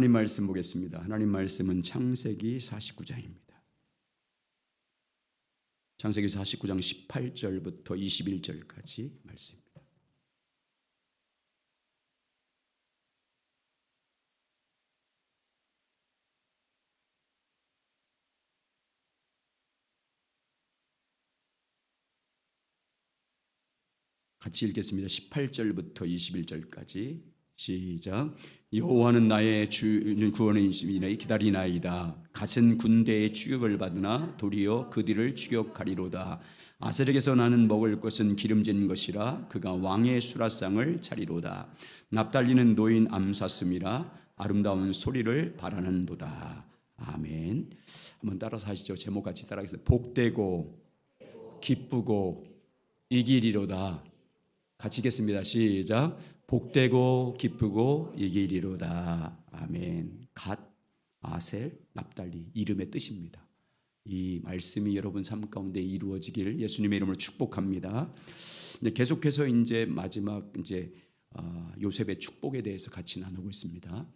하나님 말씀 보겠습니다. 하나님 말씀은 창세기 49장입니다. 창세기 49장 18절부터 21절까지 말씀입니다. 같이 읽겠습니다. 18절부터 21절까지 시작. 여호와는 나의 구원이시니 기다리나이다. 갓은 군대의 추격을 받으나 도리어 그들을 추격하리로다. 아셀에게서 나는 먹을 것은 기름진 것이라 그가 왕의 수라상을 차리로다. 납달리는 노인 암사슴이라 아름다운 소리를 바라는도다. 아멘. 한번 따라서 하시죠. 제목 같이 따라하겠습니다. 복되고 기쁘고 이기리로다. 같이 읽겠습니다. 시작. 복되고 기쁘고 이기리로다. 아멘. 갓, 아셀, 납달리 이름의 뜻입니다. 이 말씀이 여러분 삶 가운데 이루어지기를 예수님의 이름으로 축복합니다. 계속해서 이제 마지막 요셉의 축복에 대해서 같이 나누고 있습니다.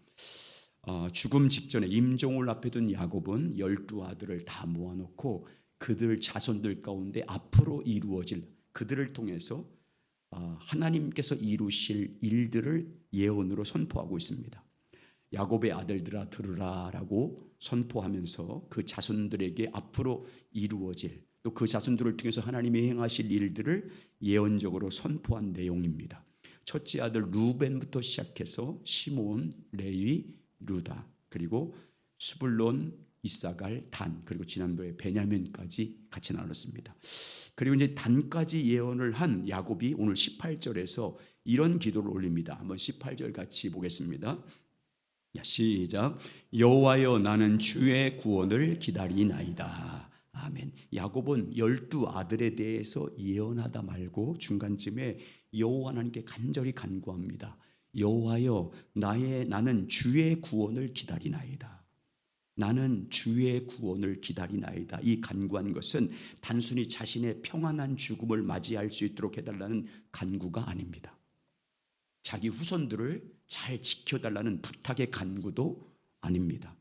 죽음 직전에 임종을 앞에 둔 야곱은 12아들을 다 모아놓고 그들 자손들 가운데 앞으로 이루어질 그들을 통해서 하나님께서 이루실 일들을 예언으로 선포하고 있습니다. 야곱의 아들들아 들으라 라고 선포하면서 그 자손들에게 앞으로 이루어질 또 그 자손들을 통해서 하나님이 행하실 일들을 예언적으로 선포한 내용입니다. 첫째 아들 루벤부터 시작해서 시몬, 레위, 루다 그리고 스불론, 이사갈, 단 그리고 지난번에 베냐민까지 같이 나눴습니다. 그리고 이제 단까지 예언을 한 야곱이 오늘 18절에서 이런 기도를 올립니다. 한번 18절 같이 보겠습니다. 시작. 여호와여 나는 주의 구원을 기다리나이다. 아멘. 야곱은 12아들에 대해서 예언하다 말고 중간쯤에 여호와 하나님께 간절히 간구합니다. 여호와여 나는 주의 구원을 기다리나이다. 나는 주의 구원을 기다리나이다. 이 간구한 것은 단순히 자신의 평안한 죽음을 맞이할 수 있도록 해달라는 간구가 아닙니다. 자기 후손들을 잘 지켜달라는 부탁의 간구도 아닙니다.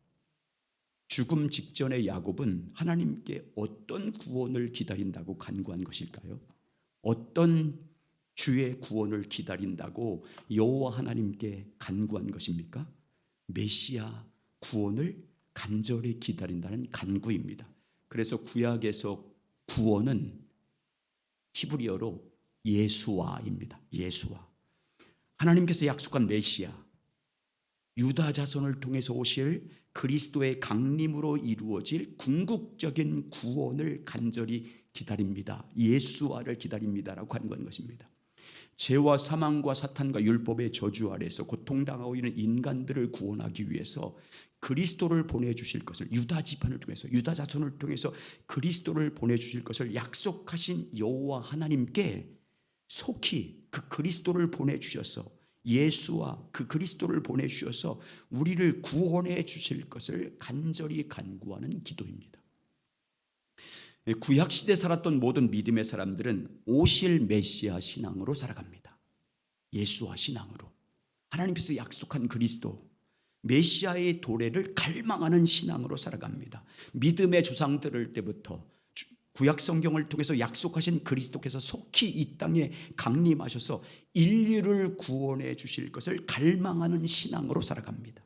죽음 직전의 야곱은 하나님께 어떤 구원을 기다린다고 간구한 것일까요? 어떤 주의 구원을 기다린다고 여호와 하나님께 간구한 것입니까? 메시아 구원을 간절히 기다린다는 간구입니다. 그래서 구약에서 구원은 히브리어로 예수와입니다. 예수와. 하나님께서 약속한 메시아, 유다 자손을 통해서 오실 그리스도의 강림으로 이루어질 궁극적인 구원을 간절히 기다립니다. 예수와를 기다립니다라고 간구한 것입니다. 죄와 사망과 사탄과 율법의 저주 아래서 고통당하고 있는 인간들을 구원하기 위해서 그리스도를 보내주실 것을 유다 지파를 통해서 유다 자손을 통해서 그리스도를 보내주실 것을 약속하신 여호와 하나님께 속히 그 그리스도를 보내주셔서 예수와 그 그리스도를 보내주셔서 우리를 구원해 주실 것을 간절히 간구하는 기도입니다. 구약시대에 살았던 모든 믿음의 사람들은 오실 메시아 신앙으로 살아갑니다. 예수와 신앙으로 하나님께서 약속한 그리스도 메시아의 도래를 갈망하는 신앙으로 살아갑니다. 믿음의 조상 들을 때부터 구약 성경을 통해서 약속하신 그리스도께서 속히 이 땅에 강림하셔서 인류를 구원해 주실 것을 갈망하는 신앙으로 살아갑니다.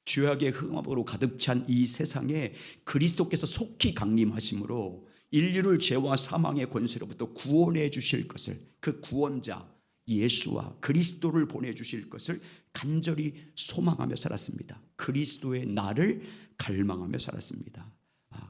죄악의 흑암으로 가득 찬 이 세상에 그리스도께서 속히 강림하심으로 인류를 죄와 사망의 권세로부터 구원해 주실 것을 그 구원자 예수와 그리스도를 보내주실 것을 간절히 소망하며 살았습니다. 그리스도의 날을 갈망하며 살았습니다.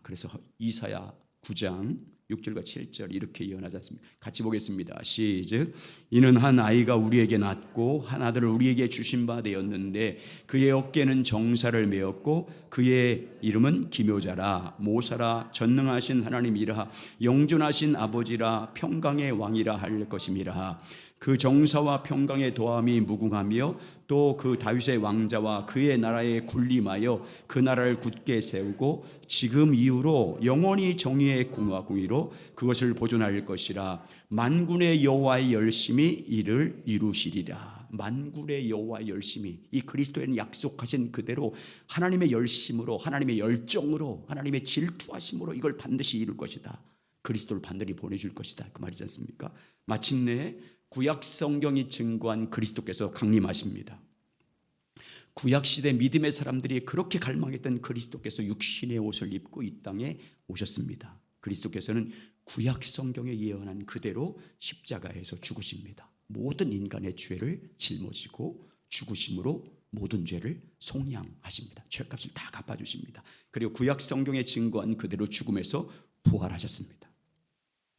그래서 이사야 9장 6절과 7절 이렇게 예언하지 않습니까? 같이 보겠습니다. 시작. 이는 한 아이가 우리에게 낳고 한 아들을 우리에게 주신 바 되었는데 그의 어깨는 정사를 메었고 그의 이름은 기묘자라 모사라 전능하신 하나님이라 영존하신 아버지라 평강의 왕이라 할 것임이라. 그 정사와 평강의 도함이 무궁하며 또 그 다윗의 왕자와 그의 나라에 군림하여 그 나라를 굳게 세우고 지금 이후로 영원히 정의의 공의와 공의로 그것을 보존할 것이라. 만군의 여호와의 열심히 이를 이루시리라. 만군의 여호와의 열심이 이 그리스도에는 약속하신 그대로 하나님의 열심으로, 하나님의 열정으로, 하나님의 질투하심으로 이걸 반드시 이룰 것이다. 그리스도를 반드시 보내줄 것이다. 그 말이지 않습니까? 마침내 구약 성경이 증거한 그리스도께서 강림하십니다. 구약시대 믿음의 사람들이 그렇게 갈망했던 그리스도께서 육신의 옷을 입고 이 땅에 오셨습니다. 그리스도께서는 구약 성경에 예언한 그대로 십자가에서 죽으십니다. 모든 인간의 죄를 짊어지고 죽으심으로 모든 죄를 속량하십니다. 죄값을 다 갚아주십니다. 그리고 구약 성경에 증거한 그대로 죽음에서 부활하셨습니다.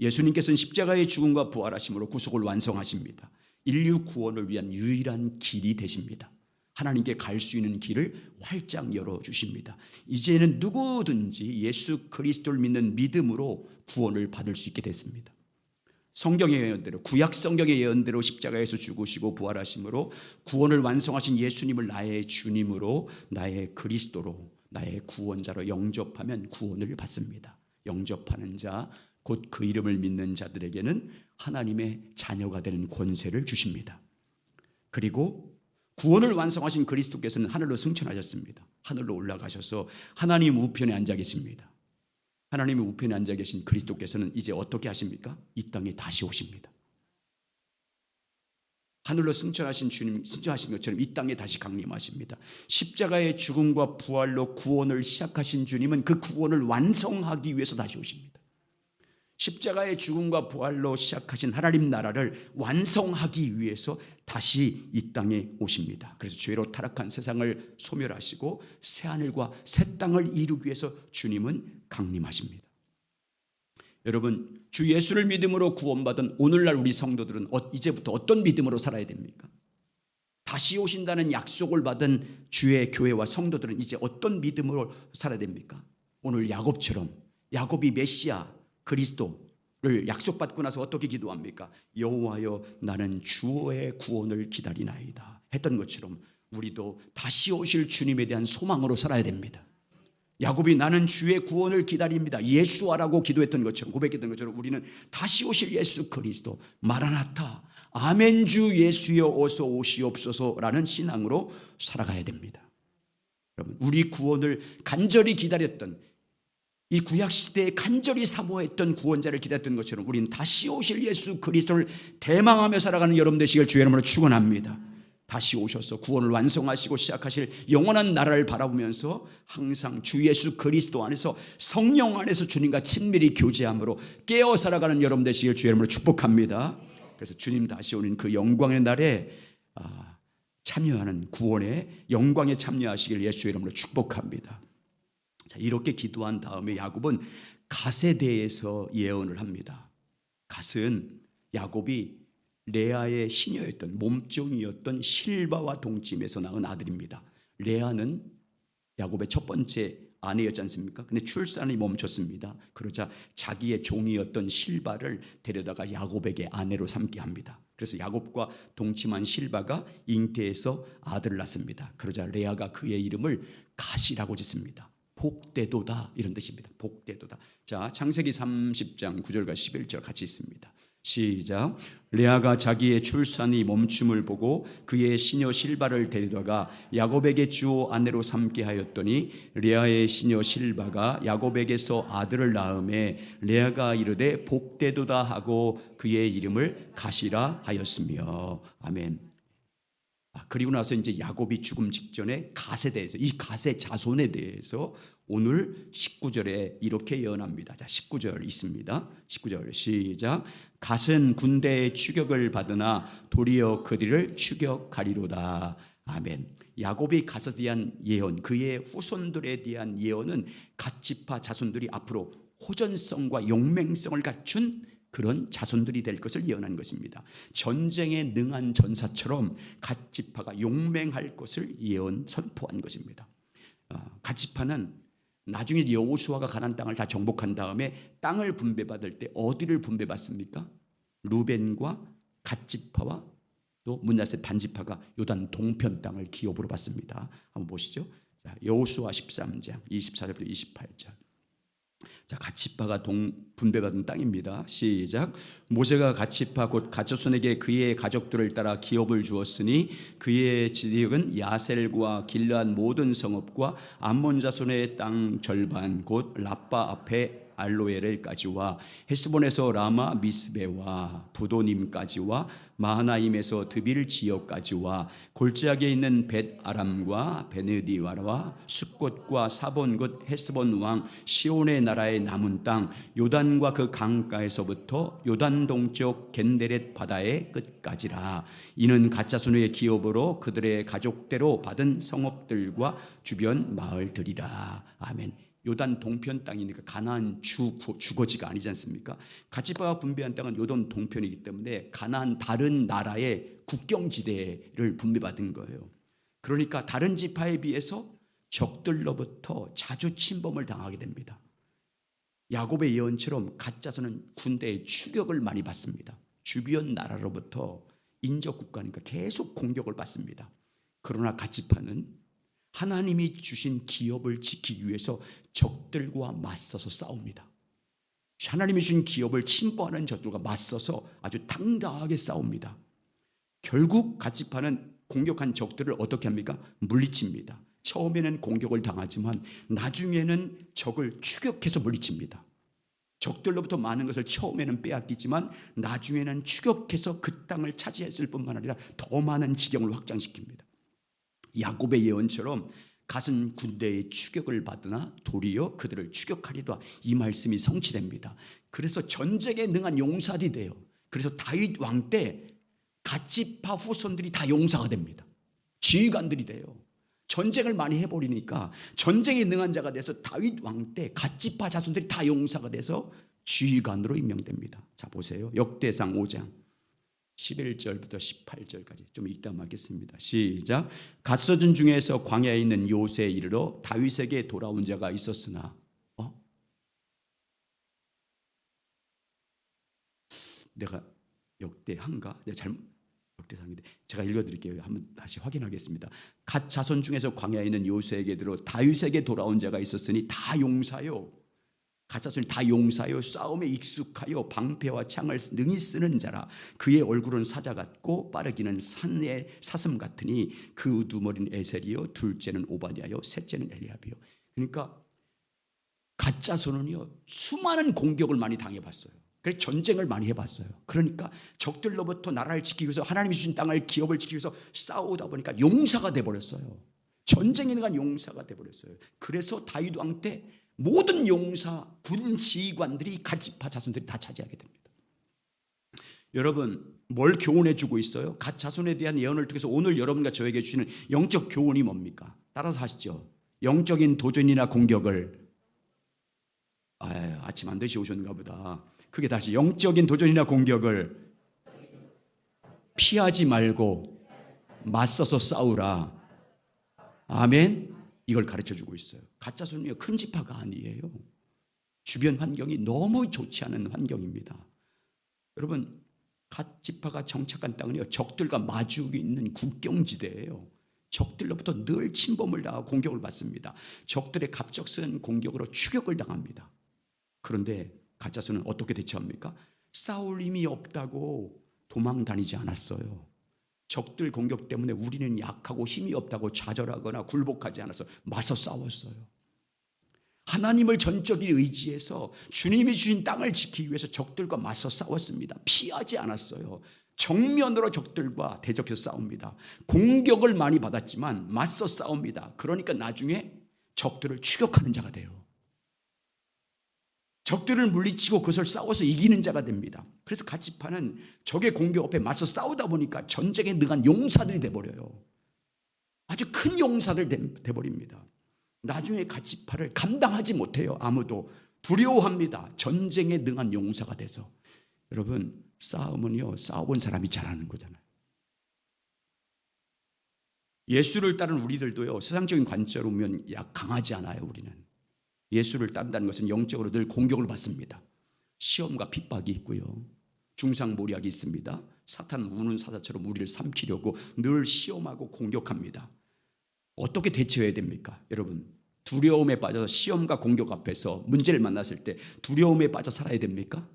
예수님께서는 십자가의 죽음과 부활하심으로 구속을 완성하십니다. 인류 구원을 위한 유일한 길이 되십니다. 하나님께 갈 수 있는 길을 활짝 열어주십니다. 이제는 누구든지 예수 그리스도를 믿는 믿음으로 구원을 받을 수 있게 됐습니다. 성경의 예언대로, 구약 성경의 예언대로 십자가에서 죽으시고 부활하심으로 구원을 완성하신 예수님을 나의 주님으로, 나의 그리스도로, 나의 구원자로 영접하면 구원을 받습니다. 영접하는 자, 곧 그 이름을 믿는 자들에게는 하나님의 자녀가 되는 권세를 주십니다. 그리고 구원을 완성하신 그리스도께서는 하늘로 승천하셨습니다. 하늘로 올라가셔서 하나님 우편에 앉아 계십니다. 하나님의 우편에 앉아 계신 그리스도께서는 이제 어떻게 하십니까? 이 땅에 다시 오십니다. 하늘로 승천하신 주님, 승천하신 것처럼 이 땅에 다시 강림하십니다. 십자가의 죽음과 부활로 구원을 시작하신 주님은 그 구원을 완성하기 위해서 다시 오십니다. 십자가의 죽음과 부활로 시작하신 하나님 나라를 완성하기 위해서 다시 이 땅에 오십니다. 그래서 죄로 타락한 세상을 소멸하시고 새하늘과 새 땅을 이루기 위해서 주님은 강림하십니다. 여러분, 주 예수를 믿음으로 구원받은 오늘날 우리 성도들은 이제부터 어떤 믿음으로 살아야 됩니까? 다시 오신다는 약속을 받은 주의 교회와 성도들은 이제 어떤 믿음으로 살아야 됩니까? 오늘 야곱처럼, 야곱이 메시아 그리스도를 약속받고 나서 어떻게 기도합니까? 여호와여, 나는 주의 구원을 기다리나이다 했던 것처럼 우리도 다시 오실 주님에 대한 소망으로 살아야 됩니다. 야곱이 나는 주의 구원을 기다립니다, 예수와라고 기도했던 것처럼, 고백했던 것처럼 우리는 다시 오실 예수 그리스도, 마라나타, 아멘, 주 예수여 어서 오시옵소서라는 신앙으로 살아가야 됩니다. 여러분, 우리 구원을 간절히 기다렸던, 이 구약시대에 간절히 사모했던 구원자를 기다렸던 것처럼 우리는 다시 오실 예수 그리스도를 대망하며 살아가는 여러분 되시길 주의 이름으로 축원합니다. 다시 오셔서 구원을 완성하시고 시작하실 영원한 나라를 바라보면서 항상 주 예수 그리스도 안에서, 성령 안에서 주님과 친밀히 교제함으로 깨어 살아가는 여러분 되시길 주의 이름으로 축복합니다. 그래서 주님 다시 오는 그 영광의 날에 참여하는, 구원의 영광에 참여하시길 예수의 이름으로 축복합니다. 자, 이렇게 기도한 다음에 야곱은 갓에 대해서 예언을 합니다. 갓은 야곱이 레아의 시녀였던, 몸종이었던 실바와 동침에서 낳은 아들입니다. 레아는 야곱의 첫 번째 아내였지 않습니까? 근데 출산이 멈췄습니다. 그러자 자기의 종이었던 실바를 데려다가 야곱에게 아내로 삼게 합니다. 그래서 야곱과 동침한 실바가 잉태해서 아들을 낳습니다. 그러자 레아가 그의 이름을 갓이라고 짓습니다. 복되도다, 이런 뜻입니다. 복되도다. 자, 창세기 30장 9절과 11절 같이 있습니다. 시작. 레아가 자기의 출산이 멈춤을 보고 그의 시녀 실바를 데려다가 야곱에게 주어 아내로 삼게 하였더니 레아의 시녀 실바가 야곱에게서 아들을 낳음에 레아가 이르되 복되도다 하고 그의 이름을 갓이라 하였으며. 아멘. 그리고 나서 이제 야곱이 죽음 직전에 갓에 대해서, 이 갓의 자손에 대해서 오늘 19절에 이렇게 예언합니다. 자, 19절 있습니다. 19절 시작. 갓은 군대의 추격을 받으나 도리어 그들을 추격하리로다. 아멘. 야곱이 갓에 대한 예언, 그의 후손들에 대한 예언은 갓 지파 자손들이 앞으로 호전성과 용맹성을 갖춘 그런 자손들이 될 것을 예언한 것입니다. 전쟁에 능한 전사처럼 갓 지파가 용맹할 것을 예언 선포한 것입니다. 갓 지파는 나중에 여호수아가 가나안 땅을 다 정복한 다음에 땅을 분배받을 때 어디를 분배받습니까? 루벤과 갓 지파와 또 므낫세 반 지파가 요단 동편 땅을 기업으로 받습니다. 한번 보시죠. 여호수아 13장 24절부터 28절. 자, 갓지파가 분배받은 땅입니다. 시작. 모세가 갓지파 곧 갓자손에게 그의 가족들을 따라 기업을 주었으니 그의 지역은 야셀과 길르앗 모든 성읍과 암몬 자손의 땅 절반 곧 라빠 앞에 알로에렐까지와 헤스본에서 라마 미스베와 부도님까지와 마하나임에서 드빌 지역까지와 골짜기에 있는 벳 아람과 베느디와와 숫곳과 사본 곧 헤스본 왕 시온의 나라의 남은 땅 요단과 그 강가에서부터 요단 동쪽 겐데렛 바다의 끝까지라. 이는 갓자손의 기업으로 그들의 가족대로 받은 성읍들과 주변 마을들이라. 아멘. 요단 동편 땅이니까 가나안 주거지가 아니지 않습니까? 갓지파가 분배한 땅은 요단 동편이기 때문에 가나안 다른 나라의 국경지대를 분배받은 거예요. 그러니까 다른 지파에 비해서 적들로부터 자주 침범을 당하게 됩니다. 야곱의 예언처럼 갓자손은 군대의 추격을 많이 받습니다. 주변 나라로부터 인접 국가니까 계속 공격을 받습니다. 그러나 갓지파는 하나님이 주신 기업을 지키기 위해서 적들과 맞서서 싸웁니다. 하나님이 주신 기업을 침범하는 적들과 맞서서 아주 당당하게 싸웁니다. 결국 갓지파는 공격한 적들을 어떻게 합니까? 물리칩니다. 처음에는 공격을 당하지만 나중에는 적을 추격해서 물리칩니다. 적들로부터 많은 것을 처음에는 빼앗기지만 나중에는 추격해서 그 땅을 차지했을 뿐만 아니라 더 많은 지경을 확장시킵니다. 야곱의 예언처럼 갓은 군대의 추격을 받으나 도리어 그들을 추격하리다. 이 말씀이 성취됩니다. 그래서 전쟁에 능한 용사들이 돼요. 그래서 다윗 왕 때 갓지파 후손들이 다 용사가 됩니다. 지휘관들이 돼요. 전쟁을 많이 해버리니까 전쟁에 능한 자가 돼서 다윗 왕 때 갓지파 자손들이 다 용사가 돼서 지휘관으로 임명됩니다. 자, 보세요. 역대상 5장 11절부터 18절까지 좀 읽다 마겠습니다. 시작. 갓서준 중에서 광야에 있는 요새에 이르러 다윗에게 돌아온 자가 있었으나 내가 역대한가? 내가 잘못 역대상인데 제가 읽어드릴게요. 한번 다시 확인하겠습니다. 갓 자손 중에서 광야에 있는 요새에게 들어 다윗에게 돌아온 자가 있었으니 다 용사요. 갓자손이 다 용사요 싸움에 익숙하여 방패와 창을 능히 쓰는 자라. 그의 얼굴은 사자 같고 빠르기는 산의 사슴 같으니 그 두머리는 에셀이요 둘째는 오바댜요 셋째는 엘리압이요. 그러니까 갓자손은요 수많은 공격을 많이 당해봤어요. 그래서 전쟁을 많이 해봤어요. 그러니까 적들로부터 나라를 지키기 위해서 하나님이 주신 땅을 기업을 지키기 위해서 싸우다 보니까 용사가 돼버렸어요. 전쟁에 능한 용사가 돼버렸어요. 그래서 다윗 왕 때 모든 용사, 군 지휘관들이 갓지파 자손들이 다 차지하게 됩니다. 여러분 뭘 교훈해 주고 있어요? 갓 자손에 대한 예언을 통해서 오늘 여러분과 저에게 주시는 영적 교훈이 뭡니까? 따라서 하시죠. 영적인 도전이나 공격을 아침 안 드시 오셨는가 보다. 그게 다시 영적인 도전이나 공격을 피하지 말고 맞서서 싸우라. 아멘. 이걸 가르쳐주고 있어요. 갓자손이 큰 지파가 아니에요. 주변 환경이 너무 좋지 않은 환경입니다. 여러분 갓지파가 정착한 땅은요 적들과 마주 있는 국경지대예요. 적들로부터 늘 침범을 당하고 공격을 받습니다. 적들의 갑작스런 공격으로 추격을 당합니다. 그런데 갓자손은 어떻게 대처합니까? 싸울 힘이 없다고 도망 다니지 않았어요. 적들 공격 때문에 우리는 약하고 힘이 없다고 좌절하거나 굴복하지 않아서 맞서 싸웠어요. 하나님을 전적으로 의지해서 주님이 주신 땅을 지키기 위해서 적들과 맞서 싸웠습니다. 피하지 않았어요. 정면으로 적들과 대적해서 싸웁니다. 공격을 많이 받았지만 맞서 싸웁니다. 그러니까 나중에 적들을 추격하는 자가 돼요. 적들을 물리치고 그것을 싸워서 이기는 자가 됩니다. 그래서 갓지파는 적의 공격 앞에 맞서 싸우다 보니까 전쟁에 능한 용사들이 돼버려요. 아주 큰 용사들 돼버립니다. 나중에 갓지파를 감당하지 못해요. 아무도 두려워합니다. 전쟁에 능한 용사가 돼서. 여러분 싸움은요 싸워본 사람이 잘하는 거잖아요. 예수를 따른 우리들도요 세상적인 관점으로 보면 강하지 않아요. 우리는 예수를 따른다는 것은 영적으로 늘 공격을 받습니다. 시험과 핍박이 있고요. 중상모략이 있습니다. 사탄은 우는 사자처럼 우리를 삼키려고 늘 시험하고 공격합니다. 어떻게 대처해야 됩니까? 여러분 두려움에 빠져서 시험과 공격 앞에서 문제를 만났을 때 두려움에 빠져 살아야 됩니까?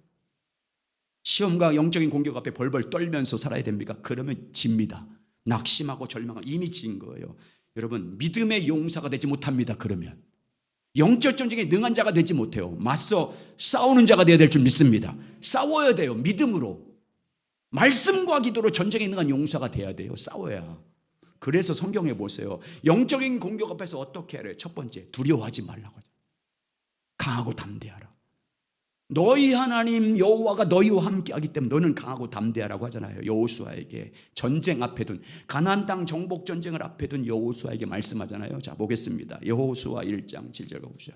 시험과 영적인 공격 앞에 벌벌 떨면서 살아야 됩니까? 그러면 집니다. 낙심하고 절망하고 이미 진 거예요. 여러분, 믿음의 용사가 되지 못합니다. 그러면 영적 전쟁에 능한 자가 되지 못해요. 맞서 싸우는 자가 되어야 될 줄 믿습니다. 싸워야 돼요. 믿음으로. 말씀과 기도로 전쟁에 능한 용사가 돼야 돼요. 싸워야. 그래서 성경에 보세요. 영적인 공격 앞에서 어떻게 해야 해요? 첫 번째, 두려워하지 말라고 하죠. 강하고 담대하라. 너희 하나님 여호와가 너희와 함께하기 때문에 너는 강하고 담대하라고 하잖아요. 여호수아에게 전쟁 앞에 둔 가나안 땅 정복 전쟁을 앞에 둔 여호수아에게 말씀하잖아요. 자, 보겠습니다. 여호수아 1장 7절과 9절.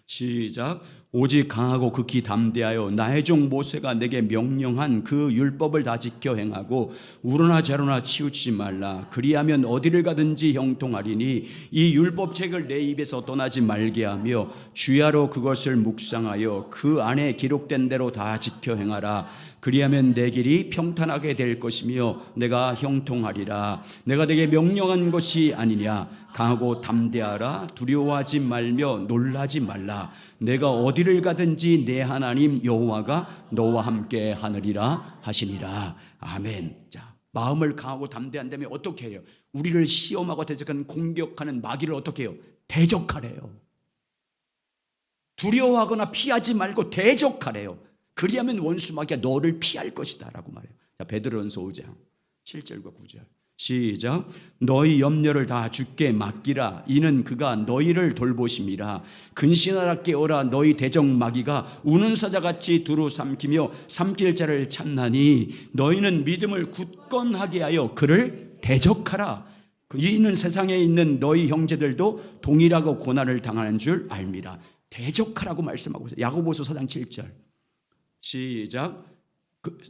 시작. 오직 강하고 극히 담대하여 나의 종 모세가 내게 명령한 그 율법을 다 지켜 행하고 우러나 좌로나 치우치지 말라. 그리하면 어디를 가든지 형통하리니 이 율법책을 내 입에서 떠나지 말게 하며 주야로 그것을 묵상하여 그 안에 기록된 대로 다 지켜 행하라. 그리하면 내 길이 평탄하게 될 것이며 내가 형통하리라. 내가 내게 명령한 것이 아니냐. 강하고 담대하라. 두려워하지 말며 놀라지 말라. 내가 어디를 가든지 내 하나님 여호와가 너와 함께 하느리라 하시니라. 아멘. 자, 마음을 강하고 담대한다면 어떻게 해요? 우리를 시험하고 대적하는 공격하는 마귀를 어떻게 해요? 대적하래요. 두려워하거나 피하지 말고 대적하래요. 그리하면 원수 마귀가 너를 피할 것이다 라고 말해요. 자, 베드로전서 5장 7절과 9절. 시작. 너희 염려를 다 주께 맡기라. 이는 그가 너희를 돌보심이라. 근신하라 깨어라. 너희 대적 마귀가 우는 사자같이 두루 삼키며 삼킬 자를 찾나니 너희는 믿음을 굳건하게 하여 그를 대적하라. 이는 세상에 있는 너희 형제들도 동일하고 고난을 당하는 줄 알미라. 대적하라고 말씀하고 있어요. 야고보서 4장 7절. 시작.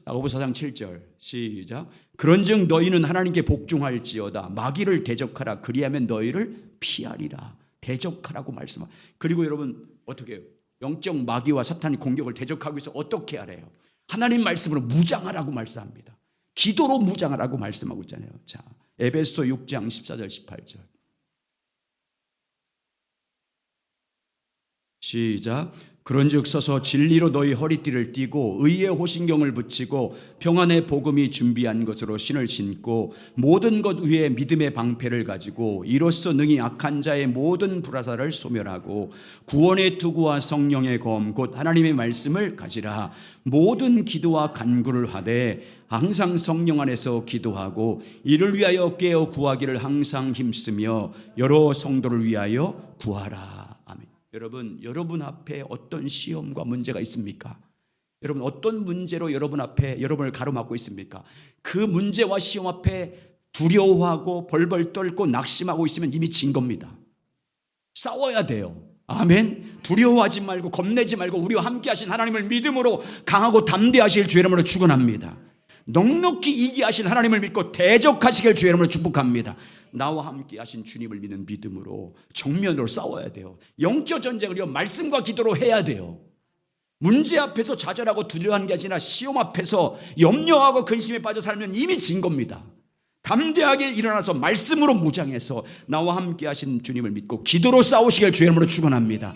야고보서 4장 7절. 시작. 그런즉 너희는 하나님께 복종할지어다. 마귀를 대적하라. 그리하면 너희를 피하리라. 대적하라고 말씀하. 그리고 여러분 어떻게 해요? 영적 마귀와 사탄의 공격을 대적하기 위해서 어떻게 하래요? 하나님 말씀으로 무장하라고 말씀합니다. 기도로 무장하라고 말씀하고 있잖아요. 자, 에베소 6장 14절 18절. 시작. 그런즉 서서 진리로 너희 허리띠를 띠고 의의 호신경을 붙이고 평안의 복음이 준비한 것으로 신을 신고 모든 것 위에 믿음의 방패를 가지고 이로써 능히 악한 자의 모든 불화살을 소멸하고 구원의 투구와 성령의 검 곧 하나님의 말씀을 가지라. 모든 기도와 간구를 하되 항상 성령 안에서 기도하고 이를 위하여 깨어 구하기를 항상 힘쓰며 여러 성도를 위하여 구하라. 여러분 앞에 어떤 시험과 문제가 있습니까? 여러분 어떤 문제로 여러분 앞에 여러분을 가로막고 있습니까? 그 문제와 시험 앞에 두려워하고 벌벌 떨고 낙심하고 있으면 이미 진 겁니다. 싸워야 돼요. 아멘. 두려워하지 말고 겁내지 말고 우리와 함께 하신 하나님을 믿음으로 강하고 담대하실 주의 이름으로 축원합니다. 넉넉히 이기하신 하나님을 믿고 대적하시길 주의 이름으로 축복합니다. 나와 함께 하신 주님을 믿는 믿음으로 정면으로 싸워야 돼요. 영적 전쟁을 말씀과 기도로 해야 돼요. 문제 앞에서 좌절하고 두려워하는 게 아니라 시험 앞에서 염려하고 근심에 빠져 살면 이미 진 겁니다. 담대하게 일어나서 말씀으로 무장해서 나와 함께 하신 주님을 믿고 기도로 싸우시길 주의 이름으로 축원합니다.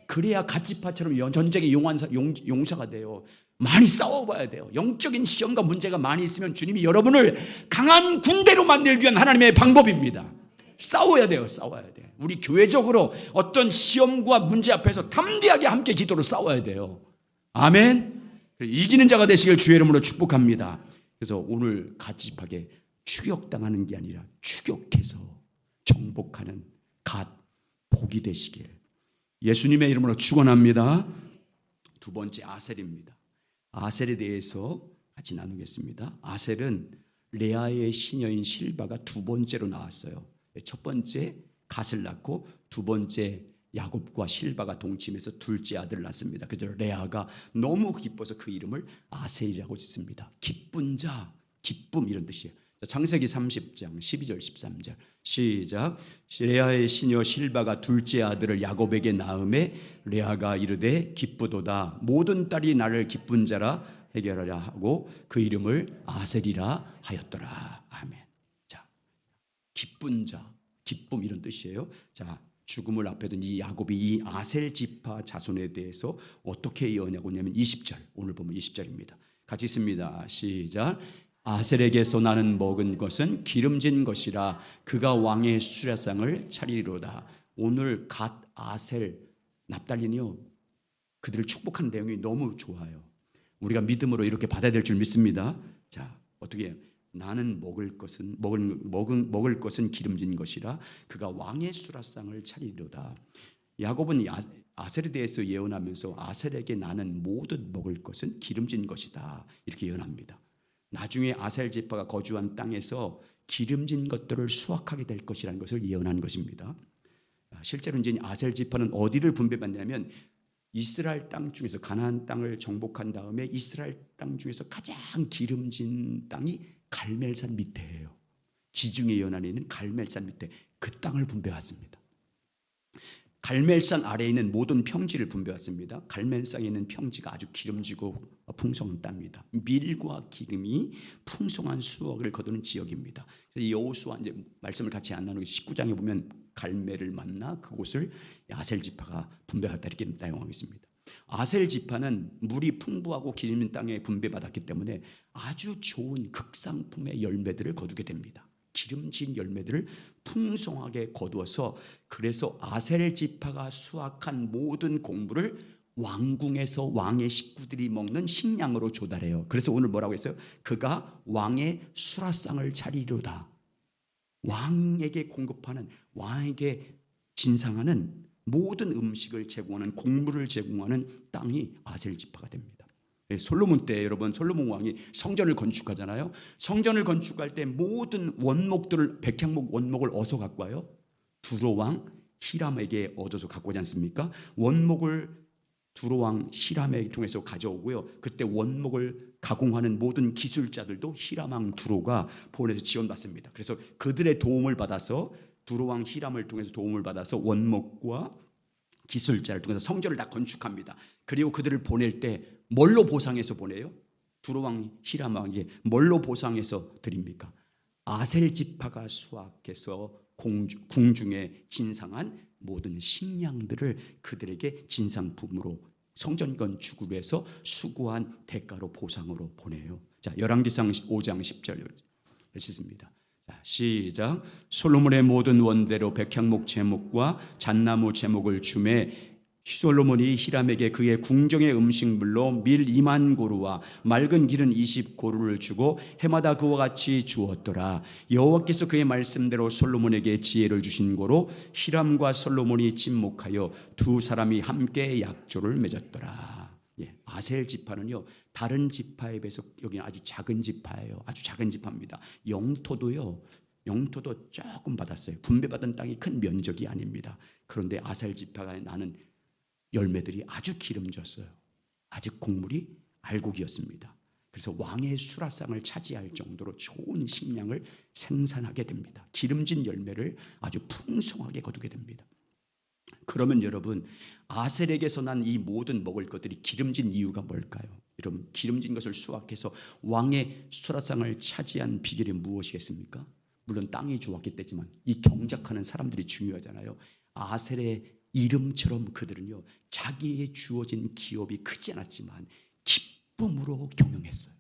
그래야 갓지파처럼 전쟁의 용사가 돼요. 많이 싸워봐야 돼요. 영적인 시험과 문제가 많이 있으면 주님이 여러분을 강한 군대로 만들기 위한 하나님의 방법입니다. 싸워야 돼요. 싸워야 돼요. 우리 교회적으로 어떤 시험과 문제 앞에서 담대하게 함께 기도로 싸워야 돼요. 아멘. 이기는 자가 되시길 주의 이름으로 축복합니다. 그래서 오늘 갓집하게 추격당하는 게 아니라 추격해서 정복하는 갓 복이 되시길 예수님의 이름으로 축원합니다. 두 번째 아셀입니다. 아셀에 대해서 같이 나누겠습니다. 아셀은 레아의 시녀인 실바가 두 번째로 나왔어요. 첫 번째 갓을 낳고 두 번째 야곱과 실바가 동침해서 둘째 아들을 낳습니다. 그래서 레아가 너무 기뻐서 그 이름을 아셀이라고 짓습니다. 기쁜 자, 기쁨 이런 뜻이에요. 창세기 30장 12절 13절 시작. 레아의 시녀 실바가 둘째 아들을 야곱에게 낳음에 레아가 이르되 기쁘도다. 모든 딸이 나를 기쁜 자라 해결하려 하고 그 이름을 아셀이라 하였더라. 아멘. 자, 기쁜 자, 기쁨 이런 뜻이에요. 자, 죽음을 앞에 둔 이 야곱이 이 아셀 지파 자손에 대해서 어떻게 예언하고 있냐면 20절, 오늘 보면 20절입니다. 같이 읽습니다. 시작. 아셀에게서 나는 먹은 것은 기름진 것이라 그가 왕의 수레상을 차리리로다. 오늘 갓 아셀 납달리니요, 그들을 축복하는 내용이 너무 좋아요. 우리가 믿음으로 이렇게 받아야 될 줄 믿습니다. 자, 어떻게 해요? 나는 먹을 것은 기름진 것이라 그가 왕의 수라상을 차리리로다. 야곱은 아셀에 대해서 예언하면서 아셀에게 나는 모든 먹을 것은 기름진 것이다, 이렇게 예언합니다. 나중에 아셀 지파가 거주한 땅에서 기름진 것들을 수확하게 될 것이라는 것을 예언한 것입니다. 실제로 이제 아셀 지파는 어디를 분배받냐면 이스라엘 땅 중에서 가나안 땅을 정복한 다음에 이스라엘 땅 중에서 가장 기름진 땅이 갈멜산 밑에예요. 지중해 연안에 있는 갈멜산 밑에 그 땅을 분배받습니다. 갈멜산 아래에 있는 모든 평지를 분배받습니다. 갈멜산에 있는 평지가 아주 기름지고 풍성한 땅입니다. 밀과 기름이 풍성한 수확을 거두는 지역입니다. 여호수아 이제 말씀을 같이 안 나누고 19장에 보면 갈멜을 만나 그곳을 아셀 지파가 분배받았다 이렇게 내용하고 있습니다. 아셀 지파는 물이 풍부하고 기름진 땅에 분배받았기 때문에 아주 좋은 극상품의 열매들을 거두게 됩니다. 기름진 열매들을 풍성하게 거두어서 그래서 아셀 지파가 수확한 모든 곡물을 왕궁에서 왕의 식구들이 먹는 식량으로 조달해요. 그래서 오늘 뭐라고 했어요? 그가 왕의 수라상을 차리리로다. 왕에게 공급하는, 왕에게 진상하는 모든 음식을 제공하는, 곡물을 제공하는 땅이 아셀 지파가 됩니다. 솔로몬 때 여러분, 솔로몬 왕이 성전을 건축하잖아요. 성전을 건축할 때 모든 원목들을, 백향목 원목을 어디서 갖고 와요? 두로왕 히람에게 얻어서 갖고 오지 않습니까? 원목을 두로왕 히람에 통해서 가져오고요. 그때 원목을 가공하는 모든 기술자들도 히람왕 두로가 보내서 지원받습니다. 그래서 그들의 도움을 받아서, 두로왕 히람을 통해서 도움을 받아서 원목과 기술자를 통해서 성전을 다 건축합니다. 그리고 그들을 보낼 때 뭘로 보상해서 보내요? 두로왕 히람왕에게 뭘로 보상해서 드립니까? 아셀 지파가 수확해서 궁중에 진상한 모든 식량들을 그들에게 진상품으로 성전 건축을 위해서 수고한 대가로 보상으로 보내요. 자, 열왕기상 5장 10절 읽습니다. 자, 시작. 솔로몬의 모든 원대로 백향목 제목과 잣나무 제목을 주매 솔로몬이 히람에게 그의 궁정의 음식물로 밀 2만 고루와 맑은 기름 20고루를 주고 해마다 그와 같이 주었더라. 여호와께서 그의 말씀대로 솔로몬에게 지혜를 주신 고로 히람과 솔로몬이 집목하여 두 사람이 함께 약조를 맺었더라. 아셀 지파는요, 다른 지파에 비해서 여기는 아주 작은 지파예요. 아주 작은 지파입니다. 영토도 조금 받았어요. 분배받은 땅이 큰 면적이 아닙니다. 그런데 아셀 지파가 나는 열매들이 아주 기름졌어요. 아주 곡물이 알곡이었습니다. 그래서 왕의 수라상을 차지할 정도로 좋은 식량을 생산하게 됩니다. 기름진 열매를 아주 풍성하게 거두게 됩니다. 그러면 여러분, 아셀에게서 난 이 모든 먹을 것들이 기름진 이유가 뭘까요? 여러분, 기름진 것을 수확해서 왕의 수라상을 차지한 비결이 무엇이겠습니까? 물론 땅이 좋았기 때지만 이 경작하는 사람들이 중요하잖아요. 아셀의 이름처럼 그들은요, 자기의 주어진 기업이 크지 않았지만 기쁨으로 경영했어요.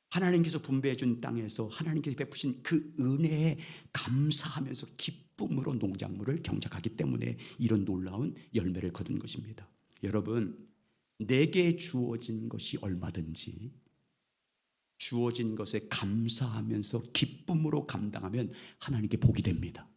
하나님께서 분배해 준 땅에서 하나님께서 베푸신 그 은혜에 감사하면서 기쁨으로 농작물을 경작하기 때문에 이런 놀라운 열매를 거둔 것입니다. 여러분, 내게 주어진 것이 얼마든지 주어진 것에 감사하면서 기쁨으로 감당하면 하나님께 복이 됩니다.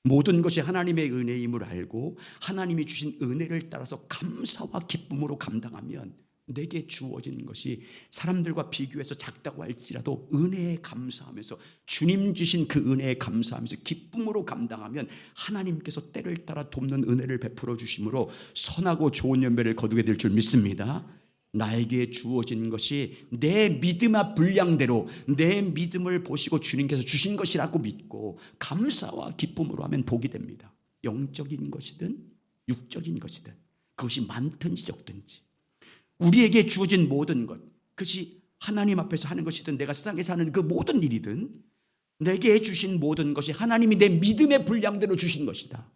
모든 것이 하나님의 은혜임을 알고 하나님이 주신 은혜를 따라서 감사와 기쁨으로 감당하면 내게 주어진 것이 사람들과 비교해서 작다고 할지라도 은혜에 감사하면서 주님 주신 그 은혜에 감사하면서 기쁨으로 감당하면 하나님께서 때를 따라 돕는 은혜를 베풀어 주심으로 선하고 좋은 열매를 거두게 될 줄 믿습니다. 나에게 주어진 것이 내 믿음의 분량대로 내 믿음을 보시고 주님께서 주신 것이라고 믿고 감사와 기쁨으로 하면 복이 됩니다. 영적인 것이든 육적인 것이든 그것이 많든지 적든지 우리에게 주어진 모든 것, 그것이 하나님 앞에서 하는 것이든 내가 세상에서 하는 그 모든 일이든 내게 주신 모든 것이 하나님이 내 믿음의 분량대로 주신 것이다.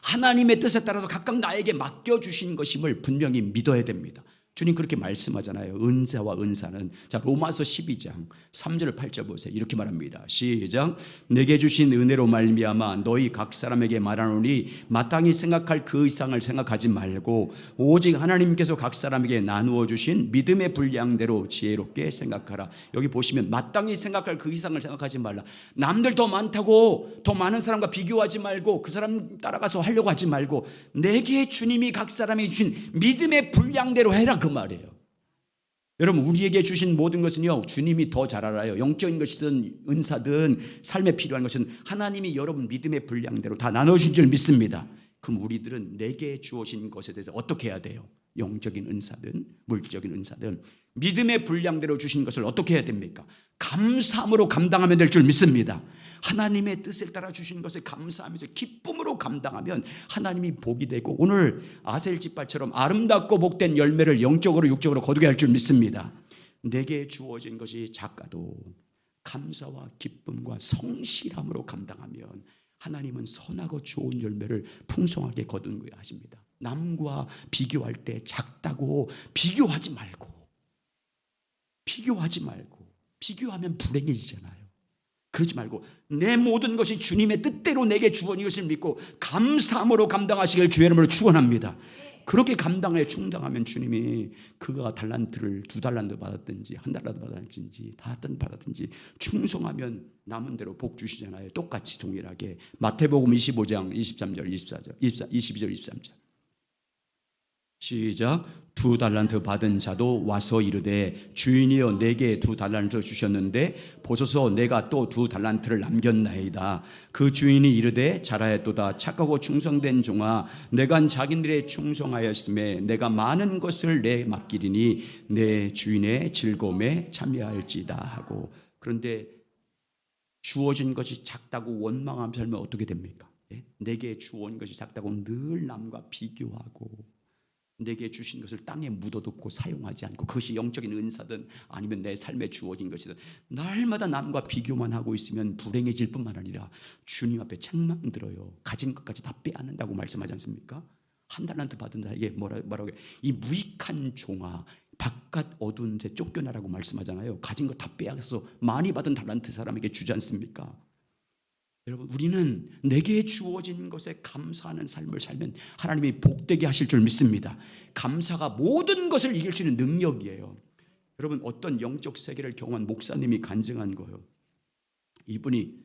하나님의 뜻에 따라서 각각 나에게 맡겨주신 것임을 분명히 믿어야 됩니다. 주님 그렇게 말씀하잖아요. 은사와 은사는. 자, 로마서 12장 3절 8절 보세요. 이렇게 말합니다. 시작. 내게 주신 은혜로 말미암아 너희 각 사람에게 말하노니 마땅히 생각할 그 이상을 생각하지 말고 오직 하나님께서 각 사람에게 나누어 주신 믿음의 분량대로 지혜롭게 생각하라. 여기 보시면 마땅히 생각할 그 이상을 생각하지 말라. 남들 더 많다고 더 많은 사람과 비교하지 말고 그 사람 따라가서 하려고 하지 말고 내게 주님이 각 사람에게 주신 믿음의 분량대로 해라, 그 말이에요. 여러분, 우리에게 주신 모든 것은요, 주님이 더 잘 알아요. 영적인 것이든 은사든 삶에 필요한 것은 하나님이 여러분 믿음의 분량대로 다 나눠준 줄 믿습니다. 그럼 우리들은 내게 주어진 것에 대해서 어떻게 해야 돼요? 영적인 은사든 물질적인 은사든 믿음의 분량대로 주신 것을 어떻게 해야 됩니까? 감사함으로 감당하면 될 줄 믿습니다. 하나님의 뜻을 따라 주신 것을 감사하면서 기쁨으로 감당하면 하나님이 복이 되고 오늘 아셀 지파처럼 아름답고 복된 열매를 영적으로 육적으로 거두게 할 줄 믿습니다. 내게 주어진 것이 작가도 감사와 기쁨과 성실함으로 감당하면 하나님은 선하고 좋은 열매를 풍성하게 거두는 거야 하십니다. 남과 비교할 때 작다고 비교하지 말고 비교하면 불행해지잖아요. 그러지 말고 내 모든 것이 주님의 뜻대로 내게 주어진 것을 믿고 감사함으로 감당하시길 주의 이름으로 축원합니다. 그렇게 감당에 충당하면 주님이 그가 달란트를 2달란트 받았든지 1달란트 받았든지 5달란트 받았든지 충성하면 남은 대로 복 주시잖아요. 똑같이 동일하게. 마태복음 25장 23절 24절 22절 23절 시작. 2달란트 받은 자도 와서 이르되 주인이여 내게 2달란트 주셨는데 보소서 내가 또 2달란트를 남겼나이다. 그 주인이 이르되 잘하였도다 착하고 충성된 종아 내가 자기들에 충성하였음에 내가 많은 것을 내 맡기리니 내 주인의 즐거움에 참여할지다 하고. 그런데 주어진 것이 작다고 원망하며 살면 어떻게 됩니까? 내게 주어진 것이 작다고 늘 남과 비교하고 내게 주신 것을 땅에 묻어두고 사용하지 않고 그것이 영적인 은사든 아니면 내 삶에 주어진 것이든 날마다 남과 비교만 하고 있으면 불행해질 뿐만 아니라 주님 앞에 책망 들어요. 가진 것까지 다 빼앗는다고 말씀하지 않습니까? 1달란트 받은 자에게 뭐라고 해요? 이 무익한 종아 바깥 어두운 데 쫓겨나라고 말씀하잖아요. 가진 거 다 빼앗아서 많이 받은 달란트 사람에게 주지 않습니까? 여러분, 우리는 내게 주어진 것에 감사하는 삶을 살면 하나님이 복되게 하실 줄 믿습니다. 감사가 모든 것을 이길 수 있는 능력이에요. 여러분, 어떤 영적 세계를 경험한 목사님이 간증한 거예요. 이분이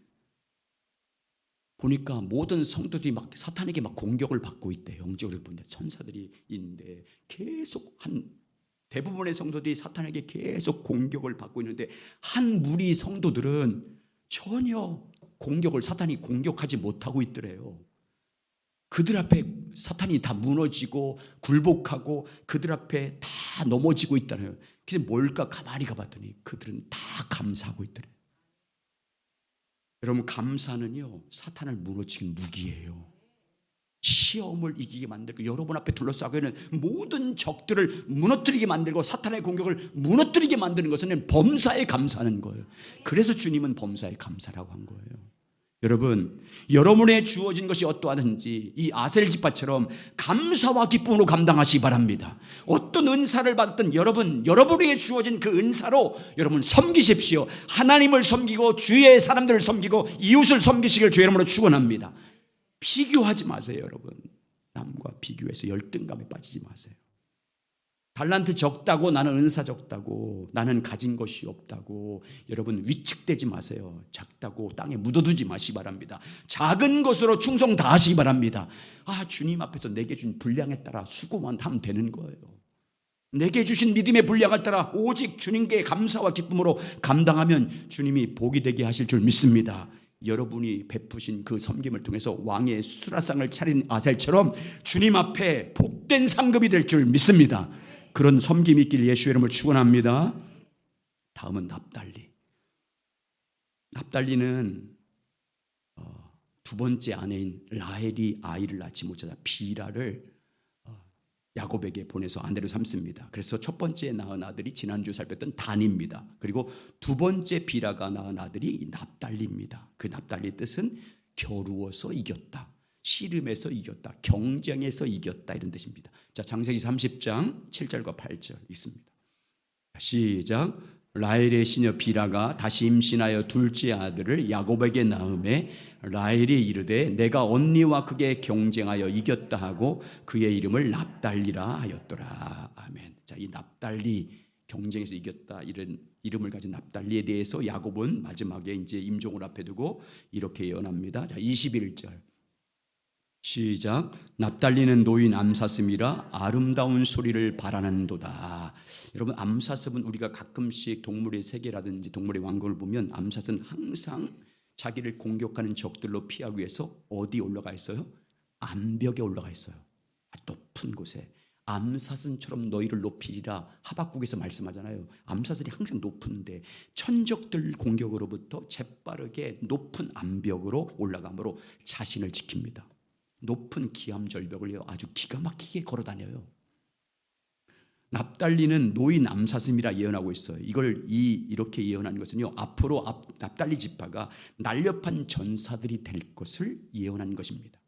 보니까 모든 성도들이 막 사탄에게 막 공격을 받고 있대. 영적으로 보는데 천사들이 있는데 계속 대부분의 성도들이 사탄에게 계속 공격을 받고 있는데 한 무리 성도들은 전혀 사탄이 공격하지 못하고 있더래요. 그들 앞에 사탄이 다 무너지고 굴복하고 그들 앞에 다 넘어지고 있다네요. 그게 뭘까 가만히 가봤더니 그들은 다 감사하고 있더래요. 여러분, 감사는요 사탄을 무너뜨리는 무기예요. 시험을 이기게 만들고 여러분 앞에 둘러싸고 있는 모든 적들을 무너뜨리게 만들고 사탄의 공격을 무너뜨리게 만드는 것은 범사에 감사하는 거예요. 그래서 주님은 범사에 감사라고 한 거예요. 여러분, 여러분의 주어진 것이 어떠하든지 이 아셀 지파처럼 감사와 기쁨으로 감당하시기 바랍니다. 어떤 은사를 받았든 여러분에게 주어진 그 은사로 여러분 섬기십시오. 하나님을 섬기고 주위의 사람들을 섬기고 이웃을 섬기시길 주의 이름으로 축원합니다. 비교하지 마세요, 여러분. 남과 비교해서 열등감에 빠지지 마세요. 달란트 적다고 나는 은사 적다고 나는 가진 것이 없다고 여러분 위축되지 마세요. 작다고 땅에 묻어두지 마시기 바랍니다. 작은 것으로 충성 다하시기 바랍니다. 주님 앞에서 내게 준 분량에 따라 수고만 하면 되는 거예요. 내게 주신 믿음의 분량을 따라 오직 주님께 감사와 기쁨으로 감당하면 주님이 복이 되게 하실 줄 믿습니다. 여러분이 베푸신 그 섬김을 통해서 왕의 수라상을 차린 아셀처럼 주님 앞에 복된 상급이 될 줄 믿습니다. 그런 섬김이 있길 예수의 이름으로 축원합니다. 다음은 납달리. 납달리는 두 번째 아내인 라헬이 아이를 낳지 못하다 빌하를 야곱에게 보내서 아내로 삼습니다. 그래서 첫 번째 낳은 아들이 지난주 살폈던 단입니다. 그리고 두 번째 비라가 낳은 아들이 납달리입니다. 그 납달리의 뜻은 겨루어서 이겼다, 씨름에서 이겼다, 경쟁에서 이겼다, 이런 뜻입니다. 자, 창세기 30장 7절과 8절 읽습니다. 시작. 라헬의 시녀 비라가 다시 임신하여 둘째 아들을 야곱에게 낳음에 라헬이 이르되 내가 언니와 크게 경쟁하여 이겼다 하고 그의 이름을 납달리라 하였더라. 아멘. 자, 이 납달리, 경쟁에서 이겼다, 이런 이름을 가진 납달리에 대해서 야곱은 마지막에 이제 임종을 앞에 두고 이렇게 예언합니다. 자, 21절 시작. 납달리는 노인 암사슴이라 아름다운 소리를 바라는도다. 여러분, 암사슴은 우리가 가끔씩 동물의 세계라든지 동물의 왕국을 보면 암사슴은 항상 자기를 공격하는 적들로 피하기 위해서 어디 올라가 있어요? 암벽에 올라가 있어요. 높은 곳에. 암사슴처럼 너희를 높이리라 하박국에서 말씀하잖아요. 암사슴이 항상 높은데 천적들 공격으로부터 재빠르게 높은 암벽으로 올라감으로 자신을 지킵니다. 높은 기암절벽을 아주 기가 막히게 걸어다녀요. 납달리는 노인 암사슴이라 예언하고 있어요. 이렇게 예언하는 것은요, 앞으로 납달리 지파가 날렵한 전사들이 될 것을 예언하는 것입니다.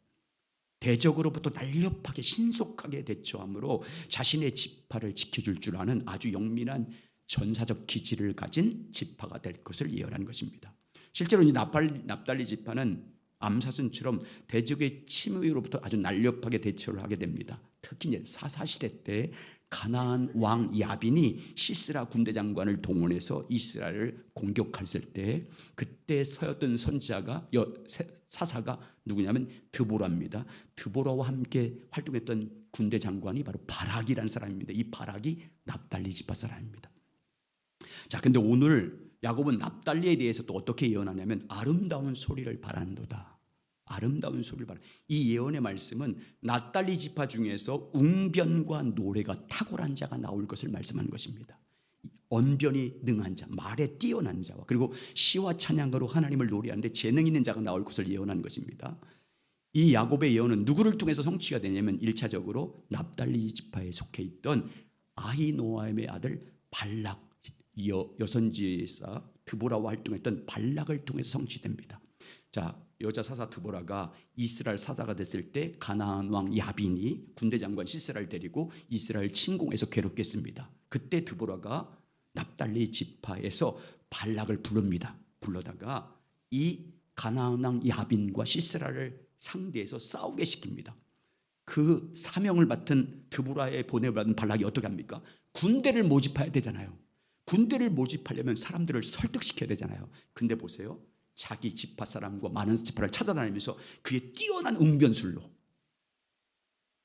대적으로부터 날렵하게 신속하게 대처함으로 자신의 지파를 지켜줄 줄 아는 아주 영민한 전사적 기질을 가진 지파가 될 것을 예언하는 것입니다. 실제로 이 납달리 지파는 암사슴처럼 대적의 침입으로부터 아주 날렵하게 대처를 하게 됩니다. 특히 이제 사사시대 때 가나안 왕 야빈이 시스라 군대 장관을 동원해서 이스라엘을 공격했을 때 그때 서였던 선지자가 사사가 누구냐면 드보라입니다. 드보라와 함께 활동했던 군대 장관이 바로 바락이라는 사람입니다. 이 바락이 납달리 지파 사람입니다. 자, 근데 오늘 야곱은 납달리에 대해서 또 어떻게 예언하냐면 아름다운 소리를 바란도다. 아름다운 소리를 바라. 이 예언의 말씀은 납달리 지파 중에서 웅변과 노래가 탁월한 자가 나올 것을 말씀하는 것입니다. 언변이 능한 자, 말에 뛰어난 자와 그리고 시와 찬양으로 하나님을 노래하는데 재능 있는 자가 나올 것을 예언하는 것입니다. 이 야곱의 예언은 누구를 통해서 성취가 되냐면 1차적으로 납달리 지파에 속해 있던 아히노아임의 아들 발락, 여선지사 드보라와 활동했던 발락을 통해서 성취됩니다. 자, 여자 사사 드보라가 이스라엘 사다가 됐을 때 가나안 왕 야빈이 군대 장관 시스라를 데리고 이스라엘 침공해서 괴롭게 했습니다. 그때 드보라가 납달리 지파에서 발락을 부릅니다. 불러다가 이 가나안 왕 야빈과 시스라를 상대해서 싸우게 시킵니다. 그 사명을 맡은 드보라의 보냄을 받은 발락이 어떻게 합니까? 군대를 모집해야 되잖아요. 군대를 모집하려면 사람들을 설득시켜야 되잖아요. 근데 보세요. 자기 지파 사람과 많은 지파를 찾아다니면서 그의 뛰어난 웅변술로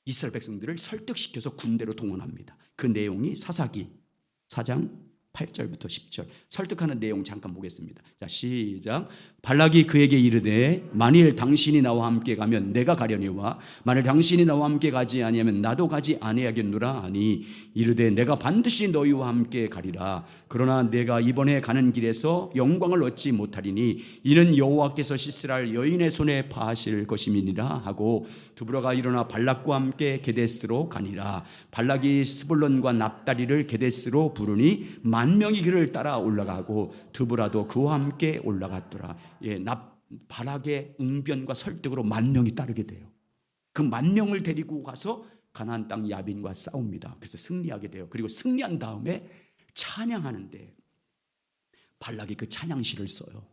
이스라엘 백성들을 설득시켜서 군대로 동원합니다. 그 내용이 사사기 4장 8절부터 10절 설득하는 내용 잠깐 보겠습니다. 자, 시작. 발락이 그에게 이르되 만일 당신이 나와 함께 가면 내가 가려니와 만일 당신이 나와 함께 가지 아니하면 나도 가지 아니하겠노라 하니 이르되 내가 반드시 너희와 함께 가리라. 그러나 내가 이번에 가는 길에서 영광을 얻지 못하리니 이는 여호와께서 시스라를 여인의 손에 파하실 것임이니라 하고 드보라가 일어나 발락과 함께 게데스로 가니라. 발락이 스불론과 납달리를 게데스로 부르니 10,000명이 그를 따라 올라가고 드보라도 그와 함께 올라갔더라. 예, 발락의 웅변과 설득으로 10,000명이 따르게 돼요. 그 10,000명을 데리고 가서 가나안 땅 야빈과 싸웁니다. 그래서 승리하게 돼요. 그리고 승리한 다음에 찬양하는데 발락이 그 찬양시를 써요.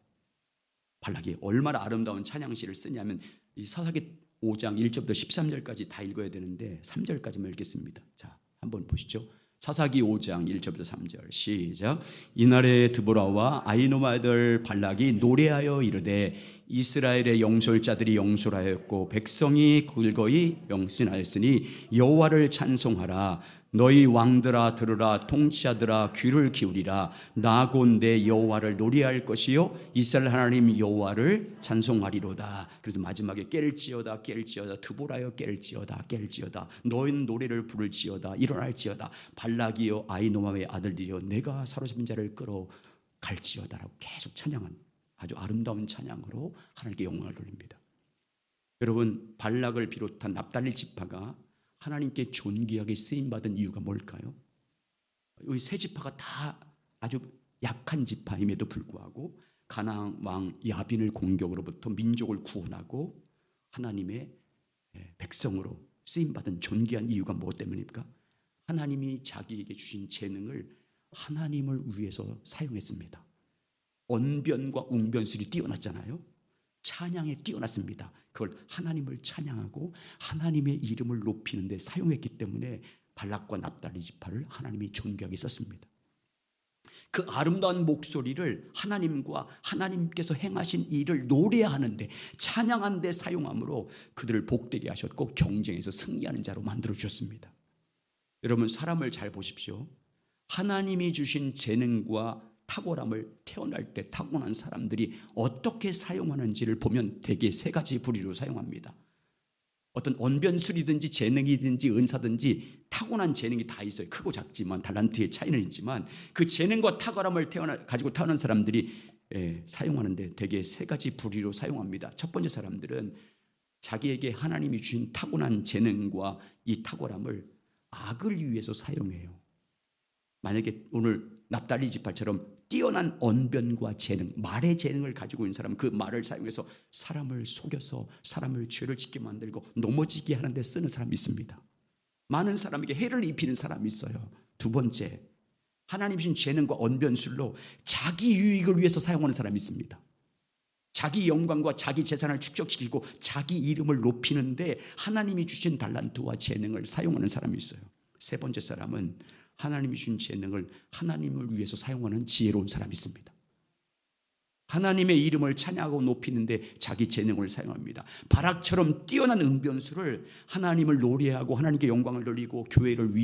발락이 얼마나 아름다운 찬양시를 쓰냐면 이 사사기 5장 1절부터 13절까지 다 읽어야 되는데 3절까지만 읽겠습니다. 자, 한번 보시죠. 사사기 5장 1절부터 3절 시작. 이날에 드보라와 아히노아 아들 발락이 노래하여 이르되 이스라엘의 영솔자들이 영솔하였고 백성이 즐거이 영신하였으니 여호와를 찬송하라. 너희 왕들아 들으라. 통치자들아 귀를 기울이라. 나 곧 내 여호와를 노래할 것이요 이스라엘 하나님 여호와를 찬송하리로다. 그래서 마지막에 깰지어다 깰지어다 드보라여 깰지어다 너희는 노래를 부를지어다 일어날지어다 발락이여 아히노아의 아들들이여 내가 사로잡힌 자를 끌어갈지어다라고 계속 찬양한 아주 아름다운 찬양으로 하나님께 영광을 돌립니다. 여러분, 발락을 비롯한 납달리 지파가 하나님께 존귀하게 쓰임받은 이유가 뭘까요? 이 세 지파가 다 아주 약한 지파임에도 불구하고 가나안 왕 야빈을 공격으로부터 민족을 구원하고 하나님의 백성으로 쓰임받은 존귀한 이유가 무엇 때문입니까? 하나님이 자기에게 주신 재능을 하나님을 위해서 사용했습니다. 언변과 웅변술이 뛰어났잖아요. 찬양에 뛰어났습니다. 그걸 하나님을 찬양하고 하나님의 이름을 높이는 데 사용했기 때문에 발락과 납달리 지파를 하나님이 존귀하게 썼습니다. 그 아름다운 목소리를 하나님과 하나님께서 행하신 일을 노래하는데 찬양하는 데 사용함으로 그들을 복되게 하셨고 경쟁에서 승리하는 자로 만들어 주셨습니다. 여러분, 사람을 잘 보십시오. 하나님이 주신 재능과 탁월함을 태어날 때 타고난 사람들이 어떻게 사용하는지를 보면 대개 세 가지 부류로 사용합니다. 어떤 언변술이든지 재능이든지 은사든지 타고난 재능이 다 있어요. 크고 작지만 달란트의 차이는 있지만 그 재능과 탁월함을 가지고 태어난 사람들이 사용하는데 대개 세 가지 부류로 사용합니다. 첫 번째 사람들은 자기에게 하나님이 주신 타고난 재능과 이 탁월함을 악을 위해서 사용해요. 만약에 오늘 납달리 지파처럼 뛰어난 언변과 재능, 말의 재능을 가지고 있는 사람은 그 말을 사용해서 사람을 속여서 사람을 죄를 짓게 만들고 넘어지게 하는데 쓰는 사람이 있습니다. 많은 사람에게 해를 입히는 사람이 있어요. 두 번째, 하나님 주신 재능과 언변술로 자기 유익을 위해서 사용하는 사람이 있습니다. 자기 영광과 자기 재산을 축적시키고 자기 이름을 높이는데 하나님이 주신 달란트와 재능을 사용하는 사람이 있어요. 세 번째 사람은 하나님이 주신 재능을 하나님을 위해서 사용하는 지혜로운 사람이 있습니다. 하나님의 이름을 찬양하고 높이는데 자기 재능을 사용합니다. 바락처럼 뛰어난 응변수를 하나님을 노래하고 하나님께 영광을 돌리고 교회를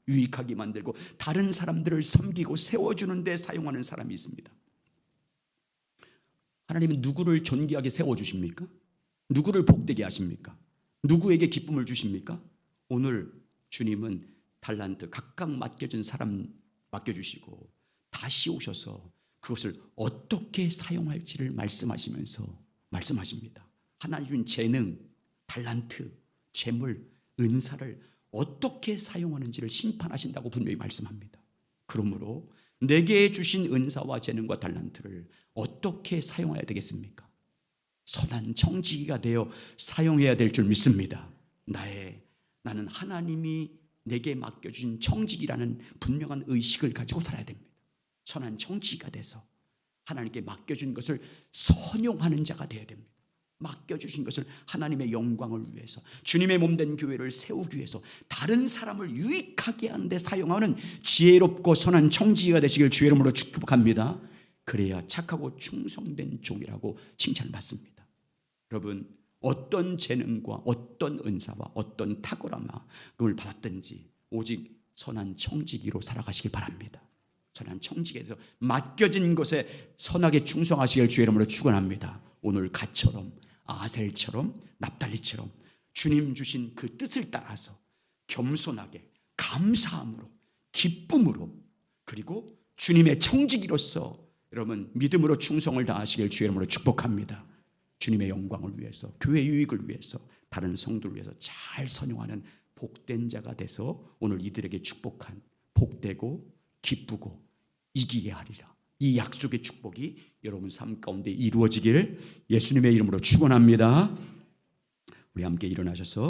유익하게 만들고 다른 사람들을 섬기고 세워주는 데 사용하는 사람이 있습니다. 하나님은 누구를 존귀하게 세워주십니까? 누구를 복되게 하십니까? 누구에게 기쁨을 주십니까? 오늘 주님은 달란트 각각 맡겨진 사람 맡겨주시고 다시 오셔서 그것을 어떻게 사용할지를 말씀하십니다. 하나님 재능, 달란트, 재물, 은사를 어떻게 사용하는지를 심판하신다고 분명히 말씀합니다. 그러므로 내게 주신 은사와 재능과 달란트를 어떻게 사용해야 되겠습니까? 선한 청지기가 되어 사용해야 될 줄 믿습니다. 나는 하나님이 내게 맡겨준 청지기라는 분명한 의식을 가지고 살아야 됩니다. 선한 청지기가 돼서 하나님께 맡겨준 것을 선용하는 자가 되어야 됩니다. 맡겨주신 것을 하나님의 영광을 위해서 주님의 몸된 교회를 세우기 위해서 다른 사람을 유익하게 하는 데 사용하는 지혜롭고 선한 청지기가 되시길 주의 이름으로 축복합니다. 그래야 착하고 충성된 종이라고 칭찬을 받습니다. 여러분, 어떤 재능과 어떤 은사와 어떤 탁월함을 받았든지 오직 선한 청지기로 살아가시길 바랍니다. 선한 청지기에서 맡겨진 것에 선하게 충성하시길 주의 이름으로 축원합니다. 오늘 갓처럼 아셀처럼 납달리처럼 주님 주신 그 뜻을 따라서 겸손하게 감사함으로 기쁨으로 그리고 주님의 청지기로서 여러분 믿음으로 충성을 다하시길 주의 이름으로 축복합니다. 주님의 영광을 위해서 교회 유익을 위해서 다른 성도를 위해서 잘 선용하는 복된 자가 돼서 오늘 이들에게 축복한 복되고 기쁘고 이기게 하리라. 이 약속의 축복이 여러분 삶 가운데 이루어지기를 예수님의 이름으로 축원합니다. 우리 함께 일어나셔서